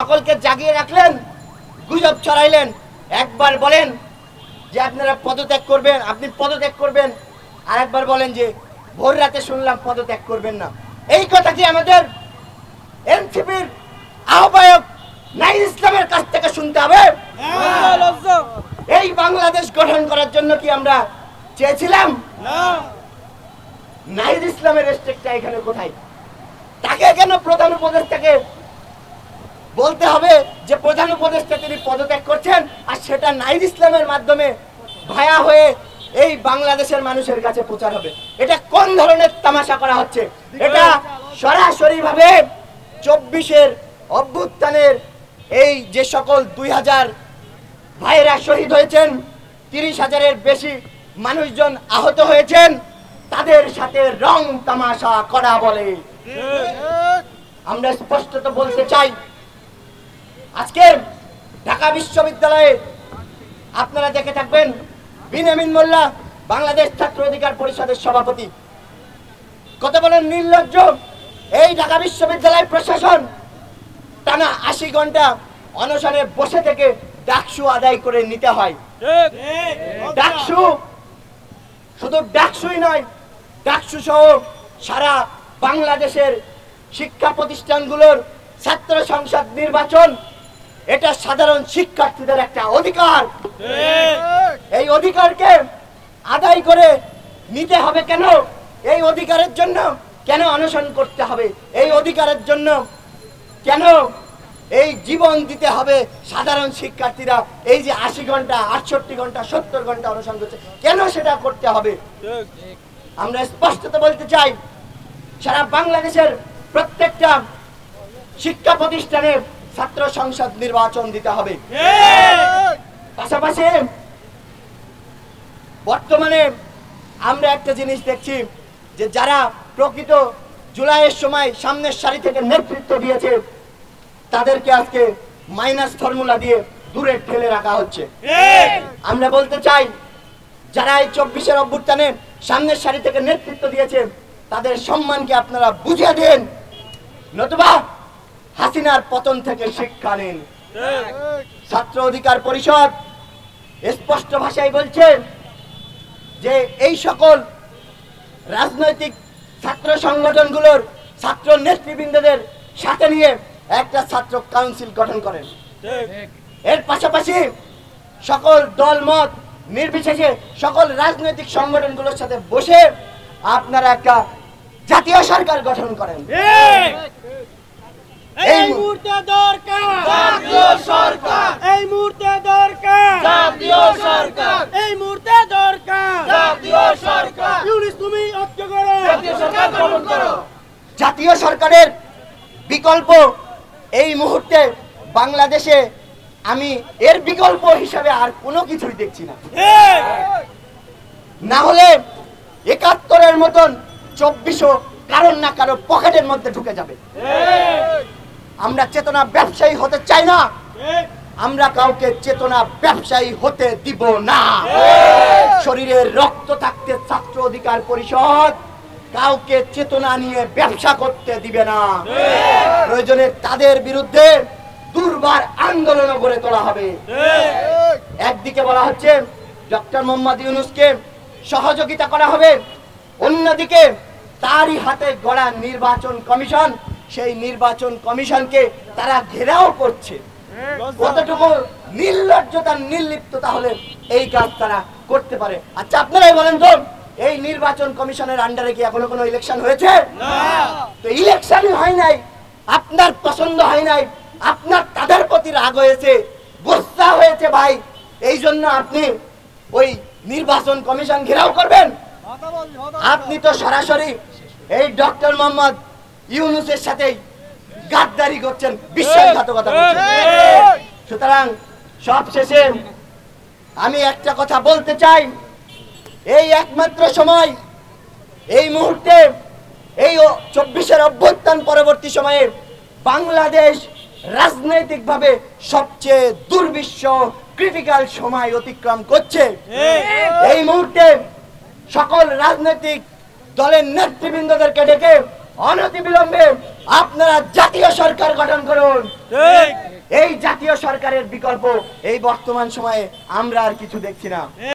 সকলকে জাগিয়ে রাখলেন, গুজব ছড়াইলেন। একবার বলেন যে আপনারা পদত্যাগ করবেন, আপনি পদত্যাগ করবেন, আর একবার বলেন যে ভোর রাতে শুনলাম পদত্যাগ করবেন না। এই কথা কি আমাদের এনসিপির আহ্বায়ক নাহিদ ইসলামের কাছ থেকে শুনতে হবে? এই বাংলাদেশ গঠন করার জন্য কি আমরা চেয়েছিলাম? নাহিদ ইসলামের রেসপেক্টটা এখানে কোথায়? তাকে কেন প্রধান উপদেষ্টাকে বলতে হবে যে প্রধান উপদেষ্টা তিনি পদত্যাগ করছেন, আর সেটা নাহিদ ইসলামের মাধ্যমে ভায়া হয়ে এই বাংলাদেশের মানুষের কাছে প্রচার হবে? এটা কোন ধরনের তামাশা করা হচ্ছে? এটা সরাসরি ভাবে 24-এর অভ্যুত্থানের এই যে সকল 2000 ভাইরা শহীদ হয়েছেন, 30,000-এর বেশি মানুষজন আহত হয়েছেন, তাদের সাথে রং তামাশা করা বলে। আমরা স্পষ্টত বলতে চাই, আজকে ঢাকা বিশ্ববিদ্যালয়ে আপনারা দেখে থাকবেন বিনয়ামিন মোল্লা বাংলাদেশ ছাত্র অধিকার পরিষদের সভাপতি, কত বড় নির্লজ্জ! এই ঢাকা বিশ্ববিদ্যালয় প্রশাসন টানা 80 ঘন্টা অনশনে বসে থেকে ডাকসু আদায় করে নিতে হয়। ডাকসু শুধু ডাকসুই নয়, ডাকসু সহ সারা বাংলাদেশের শিক্ষা প্রতিষ্ঠানগুলোর ছাত্র সংসদ নির্বাচন, এটা সাধারণ শিক্ষার্থীদের একটা অধিকার। এই অধিকারকে আদায় করে নিতে হবে কেন? এই অধিকারের জন্য কেন অনশন করতে হবে? এই অধিকারের জন্য কেন এই জীবন দিতে হবে? সাধারণ শিক্ষার্থীরা এই যে 80 ঘন্টা, 68 ঘন্টা, 70 ঘন্টা অনশন করছে, কেন সেটা করতে হবে? আমরা স্পষ্টত বলতে চাই, সারা বাংলাদেশের প্রত্যেকটা শিক্ষা প্রতিষ্ঠানে ছাত্র সংসদ নির্বাচন দিতে হবে। পাশাপাশি বর্তমানে আমরা একটা জিনিস দেখছি যে যারা প্রকৃত জুলাইয়ের সময় সামনের সারি থেকে নেতৃত্ব দিয়েছে, তাদেরকে আজকে মাইনাস ফর্মুলা দিয়ে দূরে ঠেলে রাখা হচ্ছে। আমরা বলতে চাই, যারা এই 24-এর অভ্যুত্থানে সামনের সারি থেকে নেতৃত্ব দিয়েছে, তাদের সম্মানকে আপনারা বুঝিয়ে দিন, নতুবা হাসিনার পতন থেকে শিক্ষা নিন। ছাত্র অধিকার পরিষদ স্পষ্ট ভাষায় বলছে যে এই সকল রাজনৈতিক ছাত্র সংগঠনগুলোর ছাত্র নেতৃবৃন্দদের সাথে নিয়ে একটা ছাত্র কাউন্সিল গঠন করেন। এর পাশাপাশি সকল দলমত নির্বিশেষে সকল রাজনৈতিক সংগঠনগুলোর সাথে বসে আপনারা একটা জাতীয় সরকার গঠন করেন। এই মুহূর্তে দরকার জাতীয় সরকার, এই মুহূর্তে দরকার জাতীয় সরকার, এই মুহূর্তে দরকার জাতীয় সরকার। ইউনিস তুমি ঐক্য করো, জাতীয় সরকার গঠন করো। জাতীয় সরকারের বিকল্প এই মুহূর্তে বাংলাদেশে আমি এর বিকল্প হিসাবে আর কোনো কিছুই দেখছি না। না হলে 71-এর মতন 2400 কারণ না কারো পকেটের মধ্যে ঢুকে যাবে। আমরা চেতনা ব্যবসায়ী হতে চাই না, আমরা কাউকে চেতনা ব্যবসায়ী হতে দিব না। শরীরের রক্ত থাকতে ছাত্র অধিকার পরিষদ কাউকে চেতনা নিয়ে ব্যবসা করতে দিবে না। প্রয়োজনে তাদের বিরুদ্ধে দুর্বার আন্দোলন গড়ে তোলা হবে। একদিকে বলা হচ্ছে ডক্টর মোহাম্মদ ইউনূসকে সহযোগিতা করা হবে, অন্যদিকে তারই হাতে গড়া নির্বাচন কমিশন, সেই নির্বাচন কমিশনকে তারা ঘেরাও করছে। কতটুকু নির্লজ্জতা, নির্লিপ্ততা হলে এই কাজ তারা করতে পারে? আচ্ছা, আপনারাই বলেন তো, এই নির্বাচন কমিশনের আন্ডারে কি এখনো কোনো ইলেকশন হয়েছে? তো ইলেকশনই হয় নাই, আপনার পছন্দ হয় নাই, আপনার তাদের প্রতি রাগ হয়েছে, গুসা হয়েছে ভাই, এই জন্য আপনি ওই নির্বাচন কমিশন ঘেরাও করবেন? আপনি তো সরাসরি এই ডক্টর মোহাম্মদ ইউনূসের সাথে গাদ্দারি করছেন, বিশ্বাসঘাতকতা করছেন। সুতরাং সবশেষে আমি একটা কথা বলতে চাই, এই একমাত্র সময়, এই মুহূর্তে, এই 24-এর অভ্যুত্থান পরবর্তী সময়ে বাংলাদেশ রাজনৈতিকভাবে সবচেয়ে দুর্বিষহ ক্রিটিক্যাল সময় অতিক্রম করছে। এই মুহূর্তে সকল রাজনৈতিক দলের নেতৃবৃন্দদেরকে ডেকে অনতিবিলম্বে আপনারা জাতীয় সরকার গঠন করুন। এই জাতীয় সরকারের বিকল্প এই বর্তমান সময়ে আমরা আর কিছু দেখছি না।